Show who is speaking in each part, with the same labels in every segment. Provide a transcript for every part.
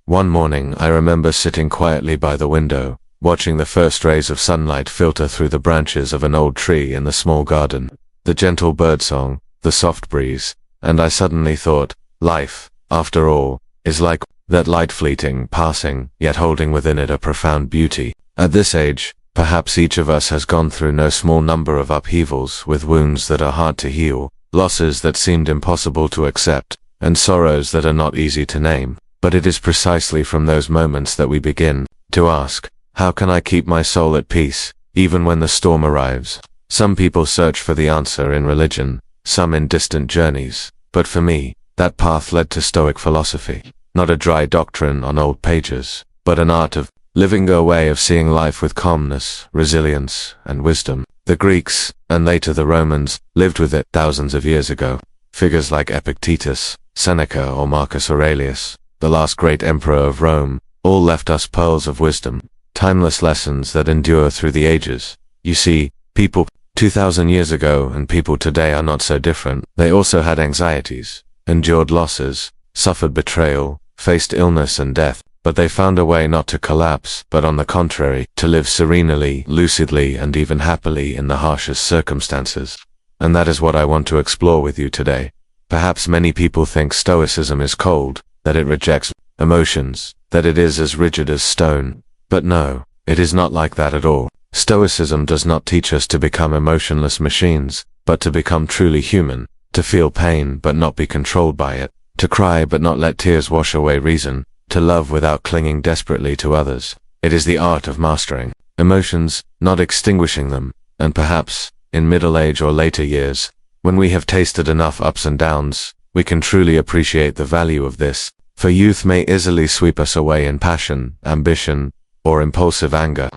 Speaker 1: One morning, I remember sitting quietly by the window, watching the first rays of sunlight filter through the branches of an old tree in the small garden, the gentle birdsong, the soft breeze, and I suddenly thought, life, after all, is like that light fleeting, passing, yet holding within it a profound beauty. At this age, perhaps each of us has gone through no small number of upheavals with wounds that are hard to heal, losses that seemed impossible to accept, and sorrows that are not easy to name. But it is precisely from those moments that we begin to ask, how can I keep my soul at peace, even when the storm arrives? Some people search for the answer in religion, some in distant journeys, but for me, that path led to Stoic philosophy. Not a dry doctrine on old pages, but an art of living, a way of seeing life with calmness, resilience, and wisdom. The Greeks, and later the Romans, lived with it thousands of years ago. Figures like Epictetus, Seneca, or Marcus Aurelius, the last great emperor of Rome, all left us pearls of wisdom, timeless lessons that endure through the ages. You see, people 2,000 years ago and people today are not so different. They also had anxieties, endured losses, suffered betrayal, faced illness and death, but they found a way not to collapse, but on the contrary, to live serenely, lucidly, and even happily in the harshest circumstances. And that is what I want to explore with you today. Perhaps many people think Stoicism is cold, that it rejects emotions, that it is as rigid as stone. But no, it is not like that at all. Stoicism does not teach us to become emotionless machines, but to become truly human, to feel pain but not be controlled by it, to cry but not let tears wash away reason, to love without clinging desperately to others. It is the art of mastering emotions, not extinguishing them, and perhaps, in middle age or later years, when we have tasted enough ups and downs, we can truly appreciate the value of this, for youth may easily sweep us away in passion, ambition, or impulsive anger.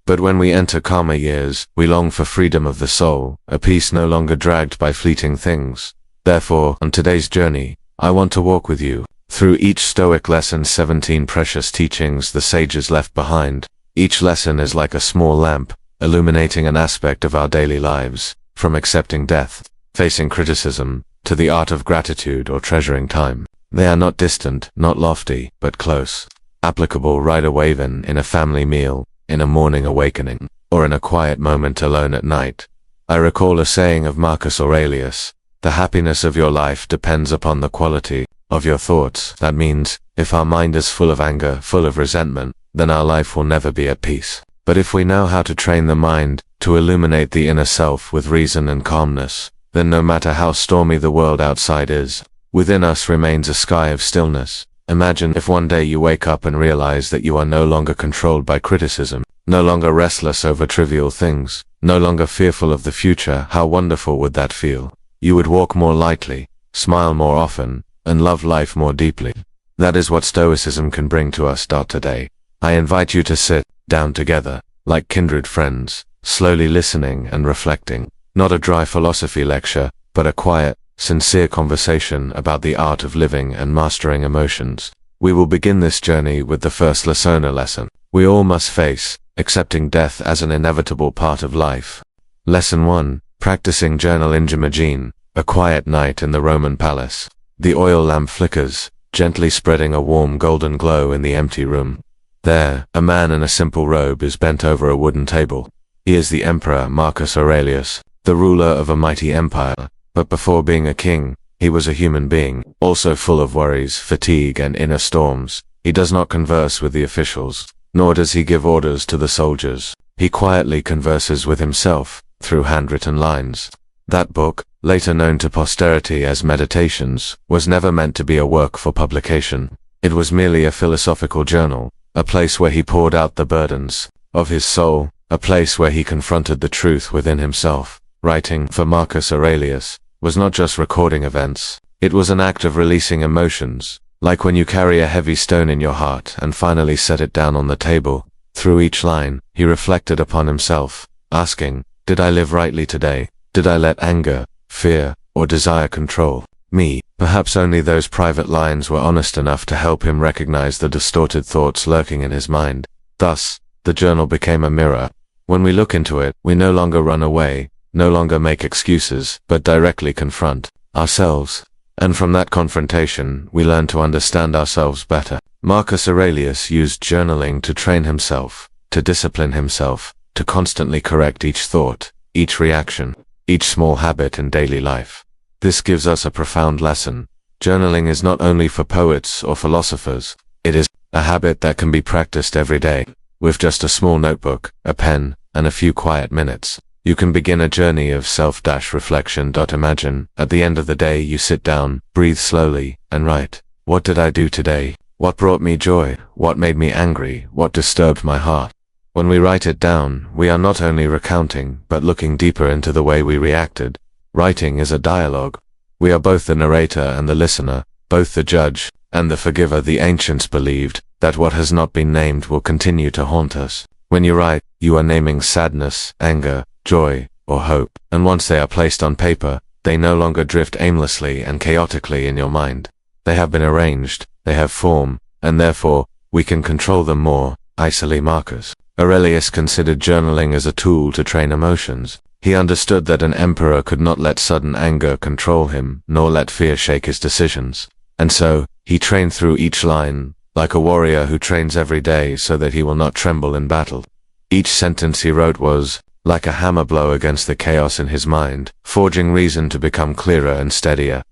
Speaker 1: But when we enter calmer years, we long for freedom of the soul, a peace no longer dragged by fleeting things. Therefore, on today's journey, I want to walk with you through each Stoic lesson's 17 precious teachings the sages left behind. Each lesson is like a small lamp, illuminating an aspect of our daily lives, from accepting death, facing criticism, to the art of gratitude or treasuring time. They are not distant, not lofty, but close, applicable right away, even in a family meal, in a morning awakening, or in a quiet moment alone at night. I recall a saying of Marcus Aurelius, "The happiness of your life depends upon the quality of your thoughts." That means, if our mind is full of anger, full of resentment, then our life will never be at peace. But if we know how to train the mind to illuminate the inner self with reason and calmness, then no matter how stormy the world outside is, within us remains a sky of stillness. Imagine if one day you wake up and realize that you are no longer controlled by criticism, no longer restless over trivial things, no longer fearful of the future. How wonderful would that feel? You would walk more lightly, smile more often, and love life more deeply. That is what Stoicism can bring to us today. I invite you to sit down together, like kindred friends, slowly listening and reflecting. Not a dry philosophy lecture, but a quiet, sincere conversation about the art of living and mastering emotions. We will begin this journey with the first lesson. We all must face accepting death as an inevitable part of life. Lesson 1. Practicing journal Imagine a quiet night in the Roman palace. The oil lamp flickers, gently spreading a warm golden glow in the empty room. There, a man in a simple robe is bent over a wooden table. He is the Emperor Marcus Aurelius, the ruler of a mighty empire. But before being a king, he was a human being, also full of worries, fatigue, and inner storms. He does not converse with the officials, nor does he give orders to the soldiers. He quietly converses with himself, through handwritten lines. That book, later known to posterity as Meditations, was never meant to be a work for publication. It was merely a philosophical journal, a place where he poured out the burdens of his soul, a place where he confronted the truth within himself. Writing, for Marcus Aurelius, was not just recording events. It was an act of releasing emotions, like when you carry a heavy stone in your heart and finally set it down on the table. Through each line, he reflected upon himself, asking, did I live rightly today? Did I let anger, fear, or desire control me? Perhaps only those private lines were honest enough to help him recognize the distorted thoughts lurking in his mind. Thus, the journal became a mirror. When we look into it, we no longer run away, no longer make excuses, but directly confront ourselves. And from that confrontation, we learn to understand ourselves better. Marcus Aurelius used journaling to train himself, to discipline himself, to constantly correct each thought, each reaction, each small habit in daily life. This gives us a profound lesson. Journaling is not only for poets or philosophers, it is a habit that can be practiced every day. With just a small notebook, a pen, and a few quiet minutes, you can begin a journey of self-reflection. Imagine, at the end of the day you sit down, breathe slowly, and write, what did I do today? What brought me joy? What made me angry? What disturbed my heart? When we write it down, we are not only recounting, but looking deeper into the way we reacted. Writing is a dialogue. We are both the narrator and the listener, both the judge and the forgiver. The ancients believed that what has not been named will continue to haunt us. When you write, you are naming sadness, anger, joy, or hope, and once they are placed on paper, they no longer drift aimlessly and chaotically in your mind. They have been arranged, they have form, and therefore, we can control them more easily. Marcus Aurelius considered journaling as a tool to train emotions. He understood that an emperor could not let sudden anger control him, nor let fear shake his decisions. And so, he trained through each line, like a warrior who trains every day so that he will not tremble in battle. Each sentence he wrote was like a hammer blow against the chaos in his mind, forging reason to become clearer and steadier.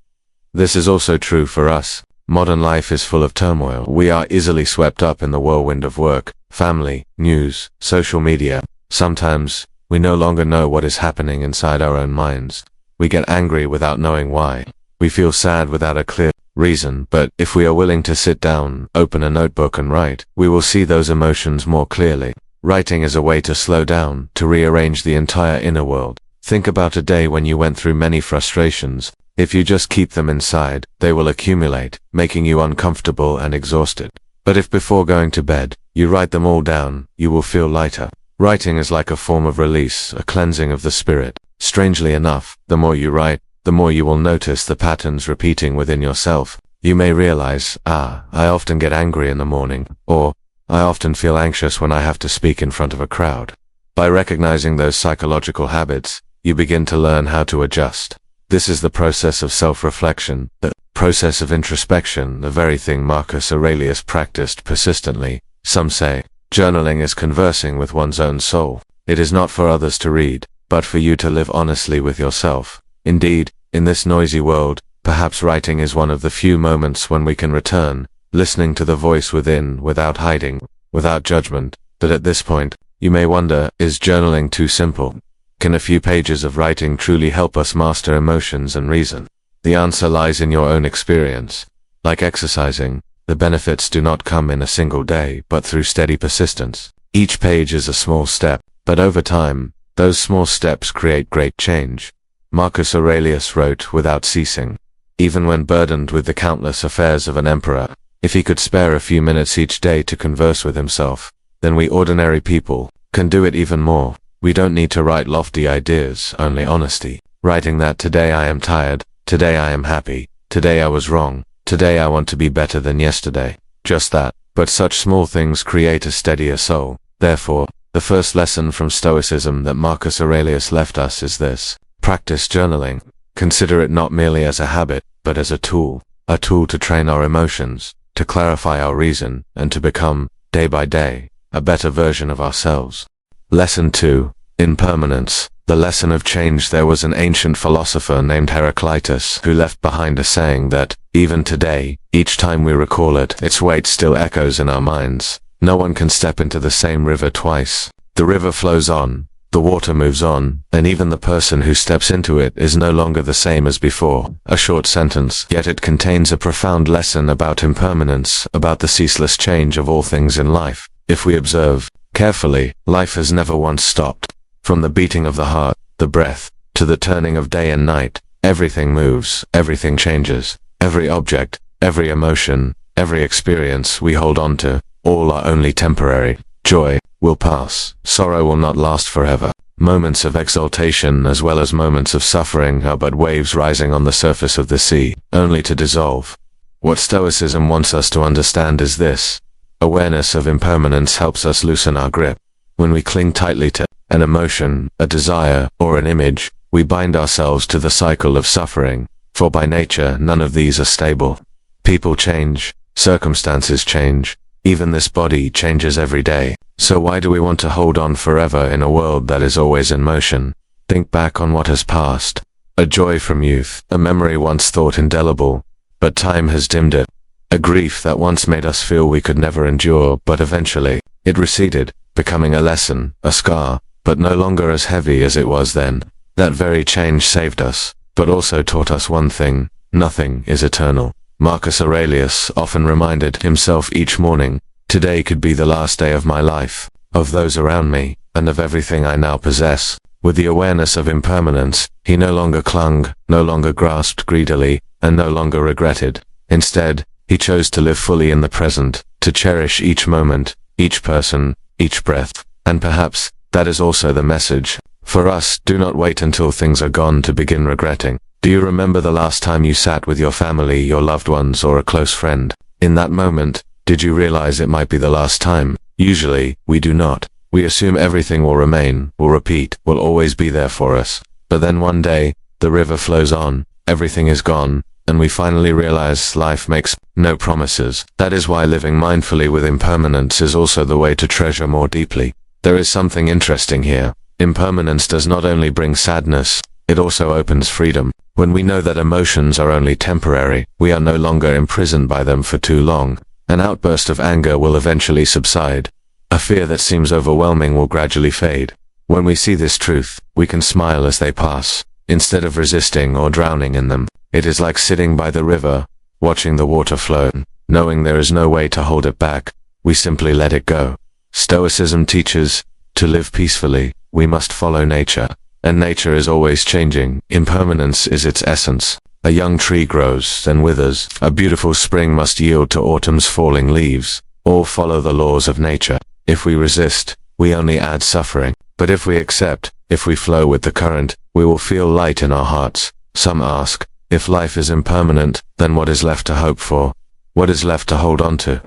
Speaker 1: This is also true for us. Modern life is full of turmoil. We are easily swept up in the whirlwind of work, family, news, social media. Sometimes, we no longer know what is happening inside our own minds. We get angry without knowing why. We feel sad without a clear reason, but if we are willing to sit down, open a notebook and write, we will see those emotions more clearly. Writing is a way to slow down, to rearrange the entire inner world. Think about a day when you went through many frustrations. If you just keep them inside, they will accumulate, making you uncomfortable and exhausted. But if before going to bed, you write them all down, you will feel lighter. Writing is like a form of release, a cleansing of the spirit. Strangely enough, the more you write, the more you will notice the patterns repeating within yourself. You may realize, I often get angry in the morning, or I often feel anxious when I have to speak in front of a crowd. By recognizing those psychological habits, you begin to learn how to adjust. This is the process of self-reflection, the process of introspection, the very thing Marcus Aurelius practiced persistently. Some say, journaling is conversing with one's own soul. It is not for others to read, but for you to live honestly with yourself. Indeed, in this noisy world, perhaps writing is one of the few moments when we can return, listening to the voice within without hiding, without judgment. But at this point, you may wonder, is journaling too simple? Can a few pages of writing truly help us master emotions and reason? The answer lies in your own experience. Like exercising, the benefits do not come in a single day, but through steady persistence. Each page is a small step, but over time, those small steps create great change. Marcus Aurelius wrote without ceasing. Even when burdened with the countless affairs of an emperor, if he could spare a few minutes each day to converse with himself, then we ordinary people can do it even more. We don't need to write lofty ideas, only honesty. Writing that today I am tired, today I am happy, today I was wrong, today I want to be better than yesterday. Just that. But such small things create a steadier soul. Therefore, the first lesson from Stoicism that Marcus Aurelius left us is this. Practice journaling. Consider it not merely as a habit, but as a tool to train our emotions, to clarify our reason, and to become, day by day, a better version of ourselves. Lesson 2. Impermanence. The lesson of change. There was an ancient philosopher named Epictetus who left behind a saying that, even today, each time we recall it, its weight still echoes in our minds. No one can step into the same river twice. The river flows on, the water moves on, and even the person who steps into it is no longer the same as before. A short sentence, yet it contains a profound lesson about impermanence, about the ceaseless change of all things in life. If we observe carefully, life has never once stopped. From the beating of the heart, the breath, to the turning of day and night, everything moves, everything changes. Every object, every emotion, every experience we hold on to, all are only temporary. Joy will pass, sorrow will not last forever. Moments of exaltation as well as moments of suffering are but waves rising on the surface of the sea, only to dissolve. What Stoicism wants us to understand is this. Awareness of impermanence helps us loosen our grip. When we cling tightly to an emotion, a desire, or an image, we bind ourselves to the cycle of suffering. for by nature none of these are stable. People change, circumstances change, even this body changes every day. So why do we want to hold on forever in a world that is always in motion? Think back on what has passed. A joy from youth, a memory once thought indelible, but time has dimmed it. A grief that once made us feel we could never endure, but eventually, it receded, becoming a lesson, a scar, but no longer as heavy as it was then. That very change saved us, but also taught us one thing: nothing is eternal. Marcus Aurelius often reminded himself each morning, today could be the last day of my life, of those around me, and of everything I now possess. With the awareness of impermanence, he no longer clung, no longer grasped greedily, and no longer regretted. Instead, he chose to live fully in the present, to cherish each moment, each person, each breath. And perhaps, that is also the message. For us, do not wait until things are gone to begin regretting. Do you remember the last time you sat with your family, your loved ones, or a close friend? In that moment, did you realize it might be the last time? Usually, we do not. We assume everything will remain, will repeat, will always be there for us. But then one day, the river flows on, everything is gone, and we finally realize life makes no promises. That is why living mindfully with impermanence is also the way to treasure more deeply. There is something interesting here. Impermanence does not only bring sadness, it also opens freedom. When we know that emotions are only temporary, we are no longer imprisoned by them for too long. An outburst of anger will eventually subside. A fear that seems overwhelming will gradually fade. When we see this truth, we can smile as they pass, instead of resisting or drowning in them. It is like sitting by the river, watching the water flow, knowing there is no way to hold it back. We simply let it go. Stoicism teaches, to live peacefully, we must follow nature. And nature is always changing. Impermanence is its essence. A young tree grows, then withers. A beautiful spring must yield to autumn's falling leaves. All follow the laws of nature. If we resist, we only add suffering. But if we accept, if we flow with the current, we will feel light in our hearts. Some ask, if life is impermanent, then what is left to hope for? What is left to hold on to?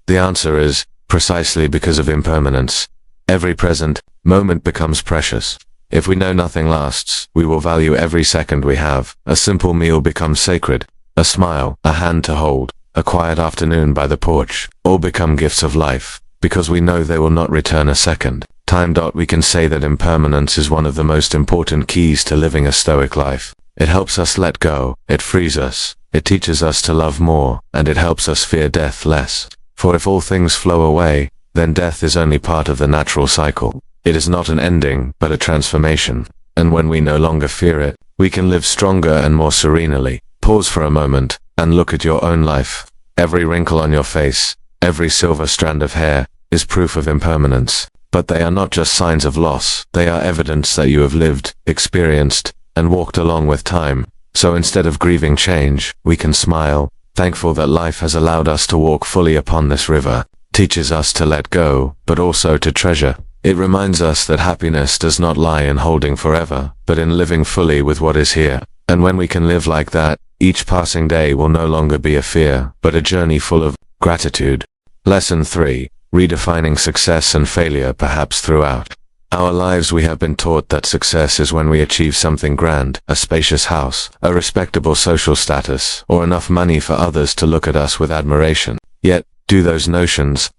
Speaker 1: The answer is, precisely because of impermanence. Every present moment becomes precious. If we know nothing lasts, we will value every second we have. A simple meal becomes sacred. A smile, a hand to hold, a quiet afternoon by the porch, all become gifts of life, because we know they will not return a second. We can say that impermanence is one of the most important keys to living a Stoic life. It helps us let go, it frees us, it teaches us to love more, and it helps us fear death less. For if all things flow away, then death is only part of the natural cycle. It is not an ending, but a transformation. And when we no longer fear it, we can live stronger and more serenely. Pause for a moment, and look at your own life. Every wrinkle on your face, every silver strand of hair, is proof of impermanence. But they are not just signs of loss, they are evidence that you have lived, experienced, and walked along with time. So instead of grieving change, we can smile, thankful that life has allowed us to walk fully upon this river. Teaches us to let go, but also to treasure. It reminds us that happiness does not lie in holding forever, but in living fully with what is here. And when we can live like that, each passing day will no longer be a fear, but a journey full of gratitude. Lesson 3. Redefining success and failure perhaps throughout our lives we have been taught that success is when we achieve something grand, a spacious house, a respectable social status, or enough money for others to look at us with admiration. Yet, do those notions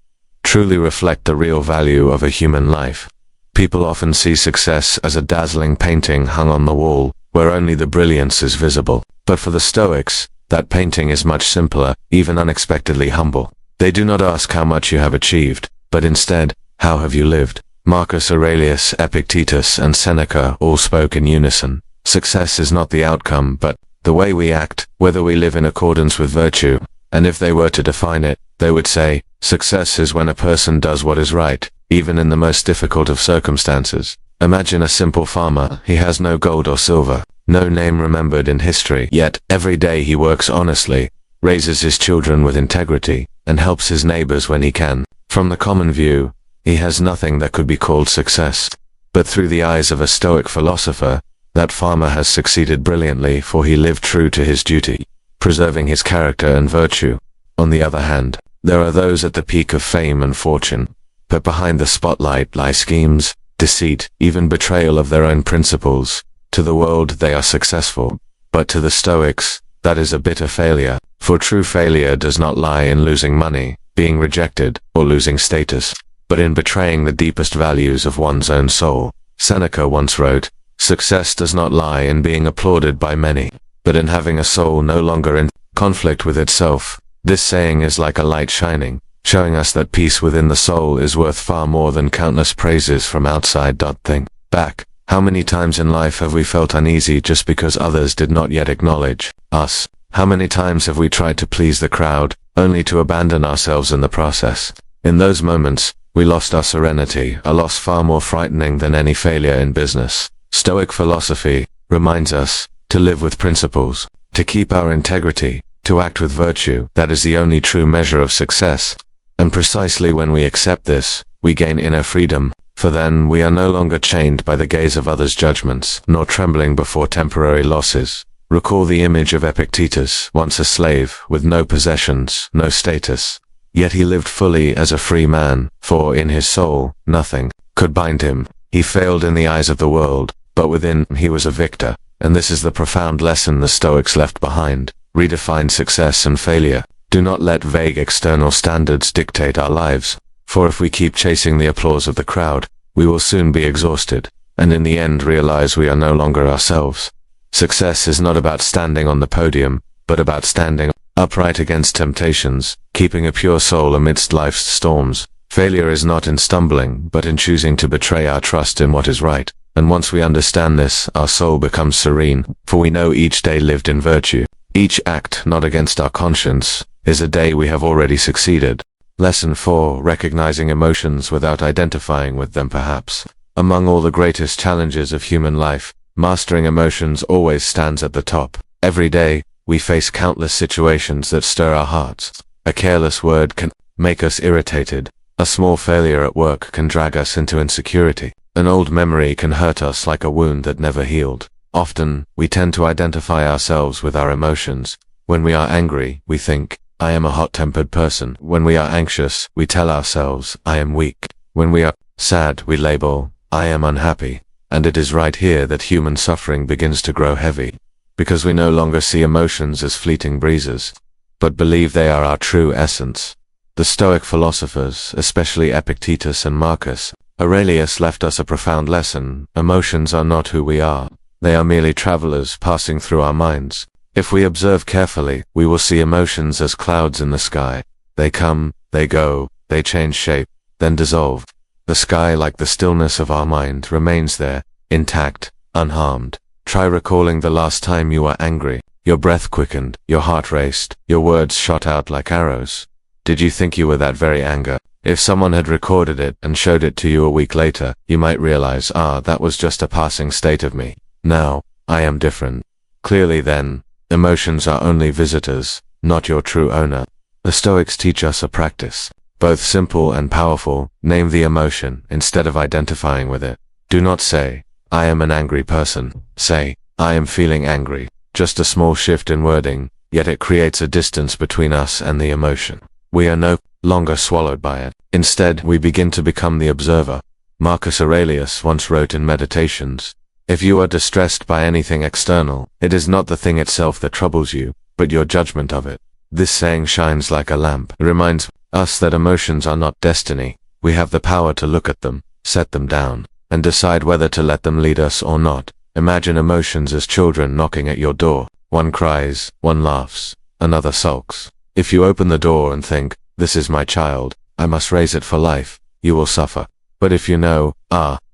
Speaker 1: truly reflect the real value of a human life? People often see success as a dazzling painting hung on the wall, where only the brilliance is visible. But for the Stoics, that painting is much simpler, even unexpectedly humble. They do not ask how much you have achieved, but instead, how have you lived? Marcus Aurelius, Epictetus, and Seneca all spoke in unison. Success is not the outcome, but the way we act, whether we live in accordance with virtue. And if they were to define it, they would say, success is when a person does what is right, even in the most difficult of circumstances. Imagine a simple farmer. He has no gold or silver, no name remembered in history, yet every day he works honestly, raises his children with integrity, and helps his neighbors when he can. From the common view, he has nothing that could be called success. But through the eyes of a Stoic philosopher, that farmer has succeeded brilliantly, for he lived true to his duty, preserving his character and virtue. On the other hand, there are those at the peak of fame and fortune, but behind the spotlight lie schemes, deceit, even betrayal of their own principles. To the world they are successful, but to the Stoics, that is a bitter failure, for true failure does not lie in losing money, being rejected, or losing status, but in betraying the deepest values of one's own soul. Seneca once wrote, "Success does not lie in being applauded by many, but in having a soul no longer in conflict with itself." This saying is like a light shining, showing us that peace within the soul is worth far more than countless praises from outside. Think back. How many times in life have we felt uneasy just because others did not yet acknowledge us? How many times have we tried to please the crowd, only to abandon ourselves in the process? In those moments, we lost our serenity, a loss far more frightening than any failure in business. Stoic philosophy reminds us to live with principles, to keep our integrity, to act with virtue. That is the only true measure of success. And precisely when we accept this, we gain inner freedom, for then we are no longer chained by the gaze of others' judgments, nor trembling before temporary losses. Recall the image of Epictetus, once a slave, with no possessions, no status. Yet he lived fully as a free man, for in his soul, nothing could bind him. He failed in the eyes of the world, but within he was a victor. And this is the profound lesson the Stoics left behind. Redefine success and failure. Do not let vague external standards dictate our lives, for if we keep chasing the applause of the crowd, we will soon be exhausted, and in the end realize we are no longer ourselves. Success is not about standing on the podium, but about standing upright against temptations, keeping a pure soul amidst life's storms. Failure is not in stumbling, but in choosing to betray our trust in what is right. And once we understand this, our soul becomes serene, for we know each day lived in virtue, each act not against our conscience, is a day we have already succeeded. Lesson 4. Recognizing emotions without identifying with them. Perhaps among all the greatest challenges of human life, mastering emotions always stands at the top. Every day, we face countless situations that stir our hearts. A careless word can make us irritated. A small failure at work can drag us into insecurity. An old memory can hurt us like a wound that never healed. Often, we tend to identify ourselves with our emotions. When we are angry, we think, "I am a hot-tempered person." When we are anxious, we tell ourselves, "I am weak." When we are sad, we label, "I am unhappy." And it is right here that human suffering begins to grow heavy, because we no longer see emotions as fleeting breezes, but believe they are our true essence. The Stoic philosophers, especially Epictetus and Marcus Aurelius, left us a profound lesson. Emotions are not who we are. They are merely travelers passing through our minds. If we observe carefully, we will see emotions as clouds in the sky. They come, they go, they change shape, then dissolve. The sky, like the stillness of our mind, remains there, intact, unharmed. Try recalling the last time you were angry. Your breath quickened, your heart raced, your words shot out like arrows. Did you think you were that very anger? If someone had recorded it and showed it to you a week later, you might realize, that was just a passing state of me. Now, I am different. Clearly then, emotions are only visitors, not your true owner. The Stoics teach us a practice, both simple and powerful. Name the emotion instead of identifying with it. Do not say, "I am an angry person." Say, "I am feeling angry." Just a small shift in wording, yet it creates a distance between us and the emotion. We are no longer swallowed by it. Instead, we begin to become the observer. Marcus Aurelius once wrote in Meditations, "If you are distressed by anything external, it is not the thing itself that troubles you, but your judgment of it." This saying shines like a lamp. It reminds us that emotions are not destiny. We have the power to look at them, set them down, and decide whether to let them lead us or not. Imagine emotions as children knocking at your door. One cries, one laughs, another sulks. If you open the door and think, "This is my child, I must raise it for life," you will suffer. But if you know,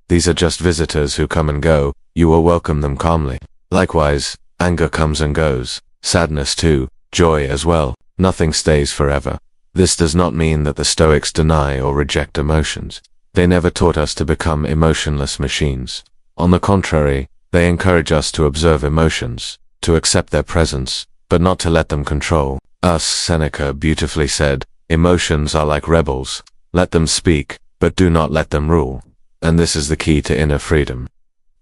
Speaker 1: these are just visitors who come and go, you will welcome them calmly. Likewise, anger comes and goes, sadness too, joy as well. Nothing stays forever. This does not mean that the Stoics deny or reject emotions. They never taught us to become emotionless machines. On the contrary, they encourage us to observe emotions, to accept their presence, but not to let them control us. Seneca beautifully said, "Emotions are like rebels. Let them speak, but do not let them rule." And this is the key to inner freedom.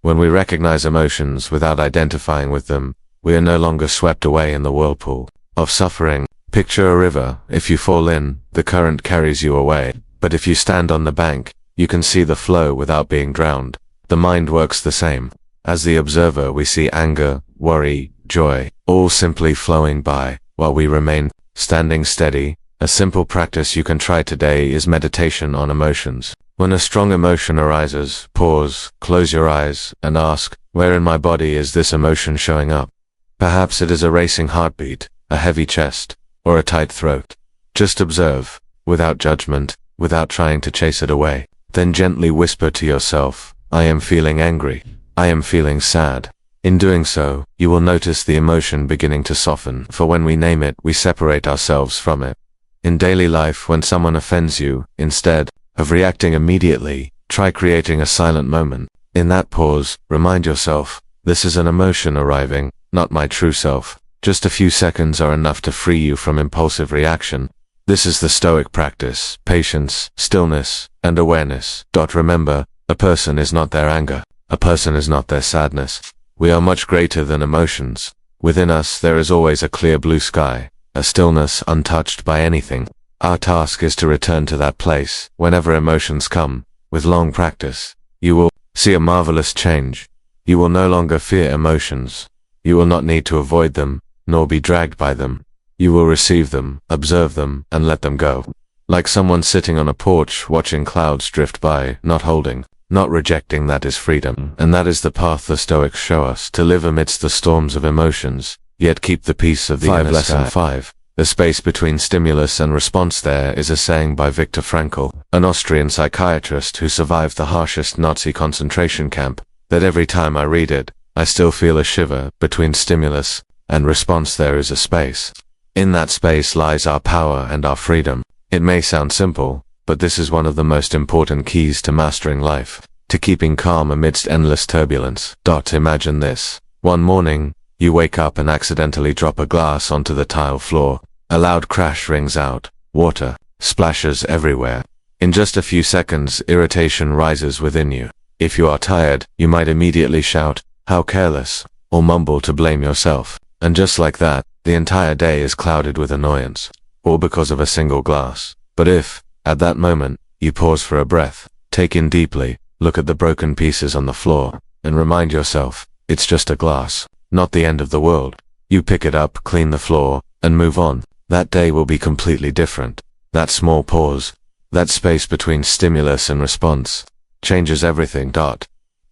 Speaker 1: When we recognize emotions without identifying with them, we are no longer swept away in the whirlpool of suffering. Picture a river. If you fall in, the current carries you away. But if you stand on the bank, you can see the flow without being drowned. The mind works the same. As the observer, we see anger, worry, joy, all simply flowing by, while we remain standing steady. A simple practice you can try today is meditation on emotions. When a strong emotion arises, pause, close your eyes, and ask, where in my body is this emotion showing up? Perhaps it is a racing heartbeat, a heavy chest, or a tight throat. Just observe, without judgment, without trying to chase it away. Then gently whisper to yourself, I am feeling angry. I am feeling sad. In doing so, you will notice the emotion beginning to soften, for when we name it, we separate ourselves from it. In daily life, when someone offends you, instead of reacting immediately, try creating a silent moment. In that pause, remind yourself, this is an emotion arriving, not my true self. Just a few seconds are enough to free you from impulsive reaction. This is the Stoic practice: patience, stillness, and awareness. Remember, a person is not their anger. A person is not their sadness. We are much greater than emotions. Within us there is always a clear blue sky, a stillness untouched by anything. Our task is to return to that place. Whenever emotions come, with long practice, you will see a marvelous change. You will no longer fear emotions. You will not need to avoid them, nor be dragged by them. You will receive them, observe them, and let them go. Like someone sitting on a porch watching clouds drift by, not holding, not rejecting. That is freedom. And that is the path the Stoics show us: to live amidst the storms of emotions, yet keep the peace of the inner sky. Lesson 5. The space between stimulus and response. There is a saying by Viktor Frankl, an Austrian psychiatrist who survived the harshest Nazi concentration camp, that every time I read it, I still feel a shiver. Between stimulus and response there is a space. In that space lies our power and our freedom. It may sound simple, but this is one of the most important keys to mastering life, to keeping calm amidst endless turbulence. Imagine this. One morning, you wake up and accidentally drop a glass onto the tile floor. A loud crash rings out. Water splashes everywhere. In just a few seconds, irritation rises within you. If you are tired, you might immediately shout, "How careless," or mumble to blame yourself. And just like that, the entire day is clouded with annoyance, all because of a single glass. But if, at that moment, you pause for a breath, take in deeply, look at the broken pieces on the floor, and remind yourself, it's just a glass, not the end of the world. You pick it up, clean the floor, and move on. That day will be completely different. That small pause, that space between stimulus and response, changes everything.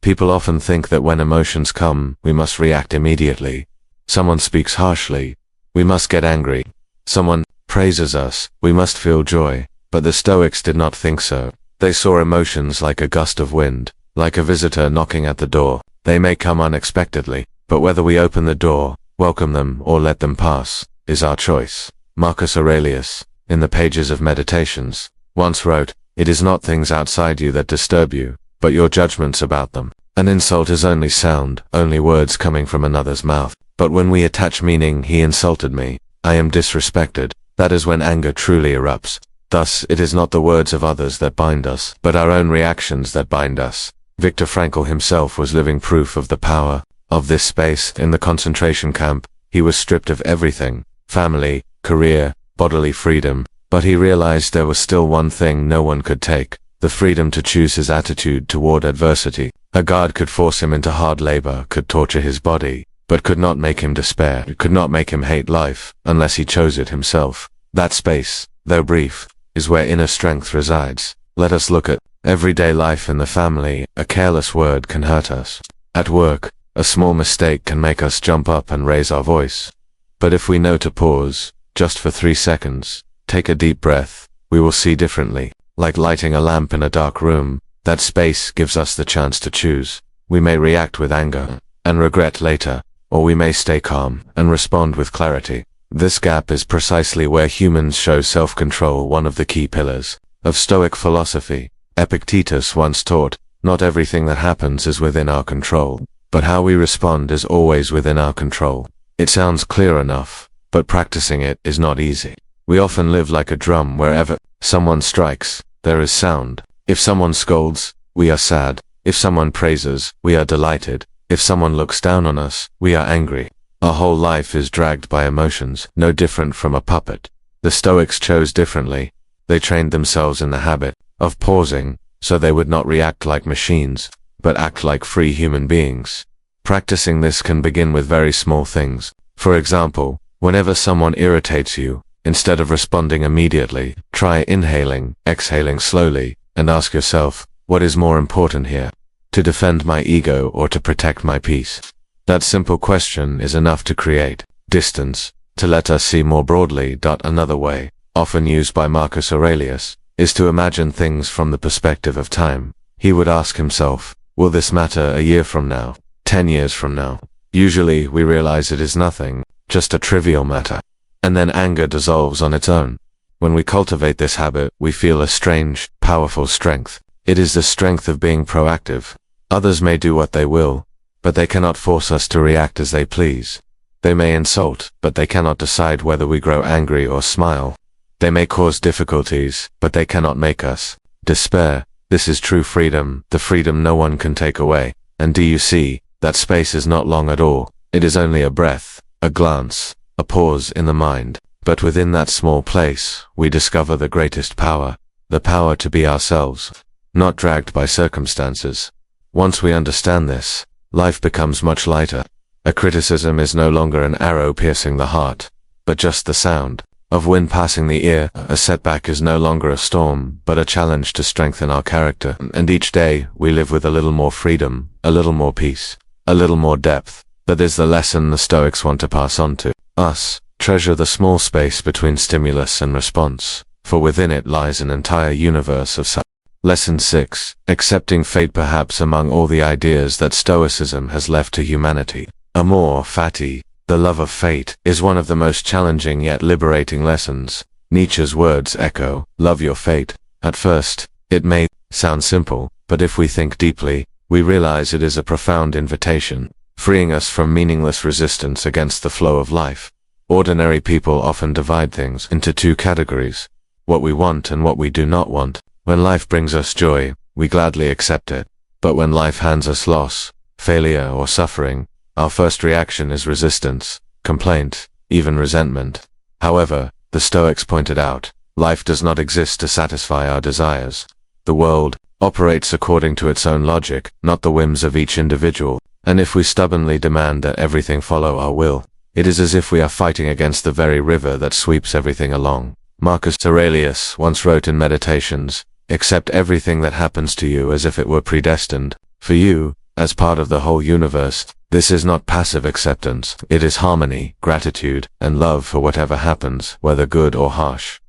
Speaker 1: People often think that when emotions come, we must react immediately. Someone speaks harshly, we must get angry. Someone praises us, we must feel joy. But the Stoics did not think so. They saw emotions like a gust of wind, like a visitor knocking at the door. They may come unexpectedly, but whether we open the door, welcome them, or let them pass, is our choice. Marcus Aurelius, in the pages of Meditations, once wrote, "It is not things outside you that disturb you, but your judgments about them." An insult is only sound, only words coming from another's mouth. But when we attach meaning, "He insulted me, I am disrespected," that is when anger truly erupts. Thus, it is not the words of others that bind us, but our own reactions that bind us. Viktor Frankl himself was living proof of the power of this space. In the concentration camp, he was stripped of everything: family, career, bodily freedom. But he realized there was still one thing no one could take: the freedom to choose his attitude toward adversity. A guard could force him into hard labor, could torture his body, but could not make him despair. It could not make him hate life, unless he chose it himself. That space, though brief, is where inner strength resides. Let us look at everyday life. In the family, a careless word can hurt us. At work, a small mistake can make us jump up and raise our voice. But if we know to pause, just for 3 seconds, take a deep breath, we will see differently. Like lighting a lamp in a dark room, that space gives us the chance to choose. We may react with anger and regret later, or we may stay calm and respond with clarity. This gap is precisely where humans show self-control, one of the key pillars of Stoic philosophy. Epictetus once taught, "Not everything that happens is within our control, but how we respond is always within our control." It sounds clear enough, but practicing it is not easy. We often live like a drum. Wherever someone strikes, there is sound. If someone scolds, we are sad. If someone praises, we are delighted. If someone looks down on us, we are angry. Our whole life is dragged by emotions, no different from a puppet. The Stoics chose differently. They trained themselves in the habit of pausing, so they would not react like machines, but act like free human beings. Practicing this can begin with very small things. For example, whenever someone irritates you, instead of responding immediately, try inhaling, exhaling slowly, and ask yourself, what is more important here? To defend my ego or to protect my peace? That simple question is enough to create distance, to let us see more broadly. Another way, often used by Marcus Aurelius, is to imagine things from the perspective of time. He would ask himself, will this matter a year from now, 10 years from now? Usually we realize it is nothing, just a trivial matter. And then anger dissolves on its own. When we cultivate this habit, we feel a strange, powerful strength. It is the strength of being proactive. Others may do what they will, but they cannot force us to react as they please. They may insult, but they cannot decide whether we grow angry or smile. They may cause difficulties, but they cannot make us despair. This is true freedom, the freedom no one can take away. And do you see, that space is not long at all. It is only a breath, a glance, a pause in the mind. But within that small place, we discover the greatest power, the power to be ourselves, not dragged by circumstances. Once we understand this, life becomes much lighter. A criticism is no longer an arrow piercing the heart, but just the sound of wind passing the ear. A setback is no longer a storm, but a challenge to strengthen our character. And each day, we live with a little more freedom, a little more peace, a little more depth. That is the lesson the Stoics want to pass on to us. Treasure the small space between stimulus and response, for within it lies an entire universe of such. Lesson 6. Accepting fate. Perhaps among all the ideas that Stoicism has left to humanity, amor fati, the love of fate, is one of the most challenging yet liberating lessons. Nietzsche's words echo, love your fate. At first, it may sound simple, but if we think deeply, we realize it is a profound invitation, freeing us from meaningless resistance against the flow of life. Ordinary people often divide things into two categories, what we want and what we do not want. When life brings us joy, we gladly accept it. But when life hands us loss, failure or suffering, our first reaction is resistance, complaint, even resentment. However, the Stoics pointed out, life does not exist to satisfy our desires. The world operates according to its own logic, not the whims of each individual. And if we stubbornly demand that everything follow our will, it is as if we are fighting against the very river that sweeps everything along. Marcus Aurelius once wrote in Meditations, accept everything that happens to you as if it were predestined for you, as part of the whole universe. This is not passive acceptance, it is harmony, gratitude, and love for whatever happens, whether good or harsh.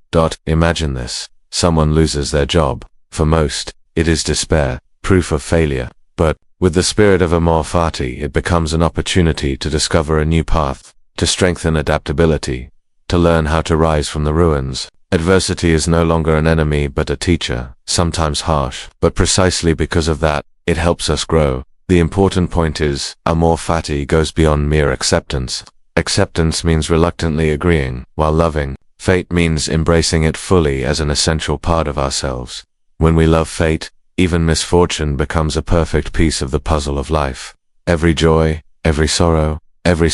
Speaker 1: Imagine this. Someone loses their job. For most, it is despair, proof of failure. But, with the spirit of amor fati, it becomes an opportunity to discover a new path, to strengthen adaptability, to learn how to rise from the ruins. Adversity is no longer an enemy but a teacher, sometimes harsh, but precisely because of that, it helps us grow. The important point is, amor fati goes beyond mere acceptance. Acceptance means reluctantly agreeing, while loving fate means embracing it fully as an essential part of ourselves. When we love fate, even misfortune becomes a perfect piece of the puzzle of life. Every joy, every sorrow, every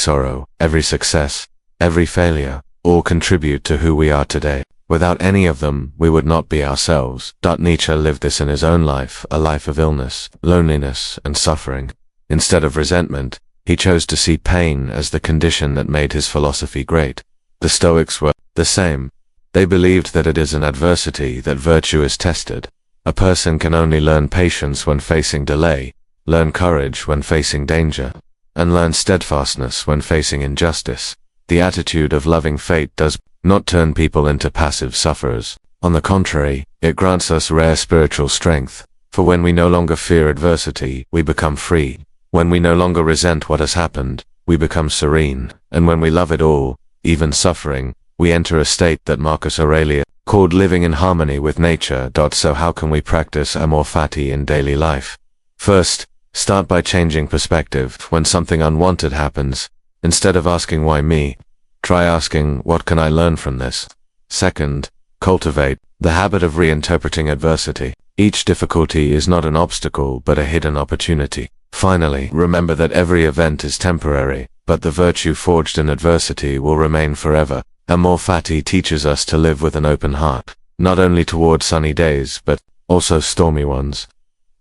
Speaker 1: success, every failure, all contribute to who we are today. Without any of them, we would not be ourselves. Nietzsche lived this in his own life, a life of illness, loneliness, and suffering. Instead of resentment, he chose to see pain as the condition that made his philosophy great. The Stoics were the same. They believed that it is in adversity that virtue is tested. A person can only learn patience when facing delay, learn courage when facing danger, and learn steadfastness when facing injustice. The attitude of loving fate does not turn people into passive sufferers. On the contrary, it grants us rare spiritual strength. For when we no longer fear adversity, we become free. When we no longer resent what has happened, we become serene. And when we love it all, even suffering, we enter a state that Marcus Aurelius called living in harmony with nature. So how can we practice amor fati in daily life? First, start by changing perspective. When something unwanted happens, instead of asking why me, try asking what can I learn from this? Second, cultivate the habit of reinterpreting adversity. Each difficulty is not an obstacle but a hidden opportunity. Finally, remember that every event is temporary, but the virtue forged in adversity will remain forever. Amor fati teaches us to live with an open heart, not only toward sunny days but also stormy ones.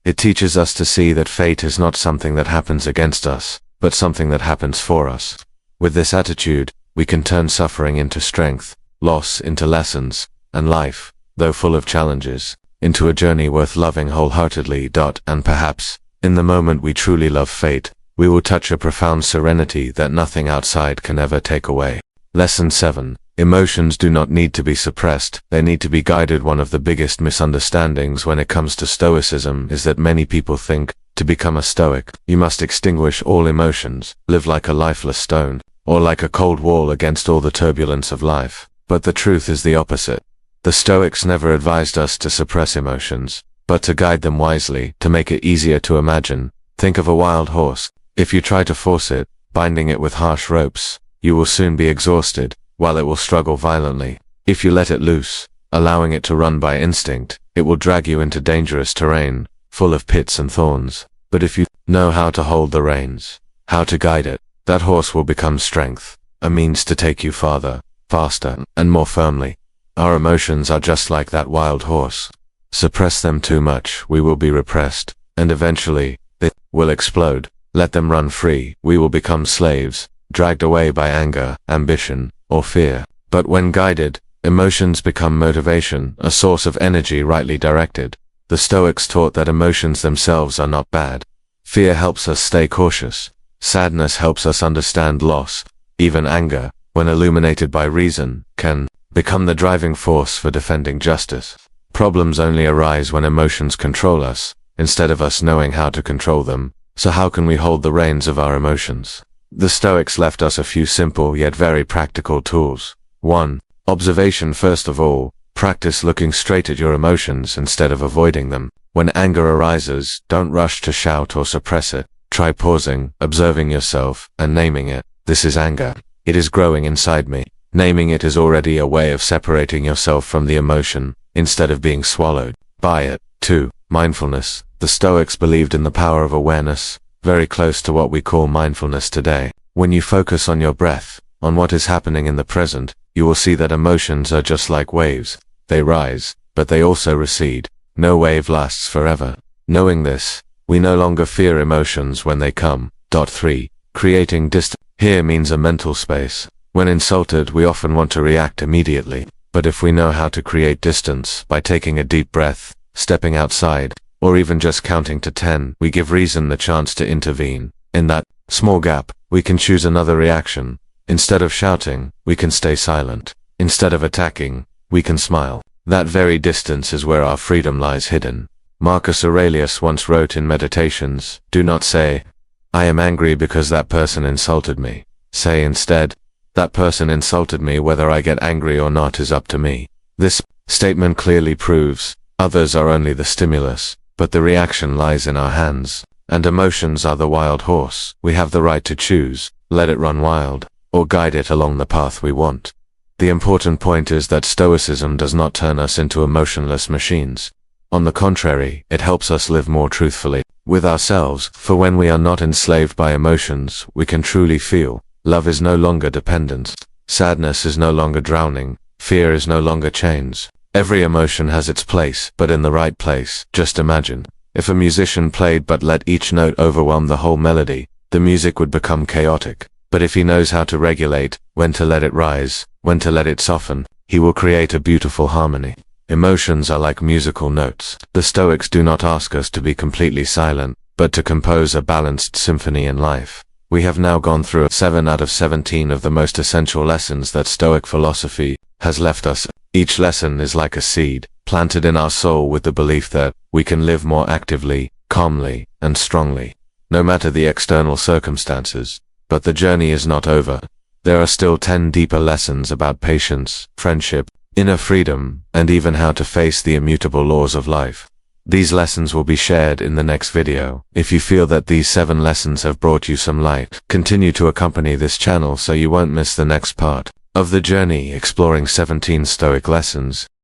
Speaker 1: It teaches us to see that fate is not something that happens against us, but something that happens for us. With this attitude, we can turn suffering into strength, loss into lessons, and life, though full of challenges, into a journey worth loving wholeheartedly. And perhaps, in the moment we truly love fate, we will touch a profound serenity that nothing outside can ever take away. Lesson 7. Emotions do not need to be suppressed, they need to be guided. One of the biggest misunderstandings when it comes to Stoicism is that many people think, to become a Stoic, you must extinguish all emotions, live like a lifeless stone, or like a cold wall against all the turbulence of life. But the truth is the opposite. The Stoics never advised us to suppress emotions, but to guide them wisely, to make it easier to imagine. Think of a wild horse. If you try to force it, binding it with harsh ropes, you will soon be exhausted, while it will struggle violently. If you let it loose, allowing it to run by instinct, it will drag you into dangerous terrain, full of pits and thorns. But if you know how to hold the reins, how to guide it, that horse will become strength, a means to take you farther, faster, and more firmly. Our emotions are just like that wild horse. Suppress them too much, we will be repressed, and eventually, they will explode. Let them run free, we will become slaves, dragged away by anger, ambition, or fear. But when guided, emotions become motivation, a source of energy rightly directed. The Stoics taught that emotions themselves are not bad. Fear helps us stay cautious. Sadness helps us understand loss. Even anger, when illuminated by reason, can become the driving force for defending justice. Problems only arise when emotions control us, instead of us knowing how to control them. So how can we hold the reins of our emotions? The Stoics left us a few simple yet very practical tools. 1. Observation. First of all, practice looking straight at your emotions instead of avoiding them. When anger arises, don't rush to shout or suppress it. Try pausing, observing yourself, and naming it. This is anger. It is growing inside me. Naming it is already a way of separating yourself from the emotion, instead of being swallowed by it. 2. Mindfulness. The Stoics believed in the power of awareness, very close to what we call mindfulness today. When you focus on your breath, on what is happening in the present, you will see that emotions are just like waves. They rise, but they also recede. No wave lasts forever. Knowing this, we no longer fear emotions when they come. 3. Creating distance. Here means a mental space. When insulted, we often want to react immediately. But if we know how to create distance by taking a deep breath, stepping outside, or even just counting to 10, we give reason the chance to intervene. In that small gap, we can choose another reaction. Instead of shouting, we can stay silent. Instead of attacking, we can smile. That very distance is where our freedom lies hidden. Marcus Aurelius once wrote in Meditations, "Do not say, 'I am angry because that person insulted me.' Say instead, 'That person insulted me, whether I get angry or not is up to me.'" This statement clearly proves, others are only the stimulus, but the reaction lies in our hands. And emotions are the wild horse. We have the right to choose, let it run wild, or guide it along the path we want. The important point is that Stoicism does not turn us into emotionless machines. On the contrary, it helps us live more truthfully with ourselves, for when we are not enslaved by emotions, we can truly feel. Love is no longer dependence. Sadness is no longer drowning. Fear is no longer chains. Every emotion has its place, but in the right place. Just imagine, if a musician played but let each note overwhelm the whole melody, the music would become chaotic. But if he knows how to regulate, when to let it rise, when to let it soften, he will create a beautiful harmony. Emotions are like musical notes. The Stoics do not ask us to be completely silent, but to compose a balanced symphony in life. We have now gone through 7 out of 17 of the most essential lessons that Stoic philosophy has left us. Each lesson is like a seed, planted in our soul with the belief that we can live more actively, calmly, and strongly, no matter the external circumstances. But the journey is not over. There are still 10 deeper lessons about patience, friendship, inner freedom, and even how to face the immutable laws of life. These lessons will be shared in the next video. If you feel that these 7 lessons have brought you some light, continue to accompany this channel so you won't miss the next part of the journey exploring 17 Stoic lessons.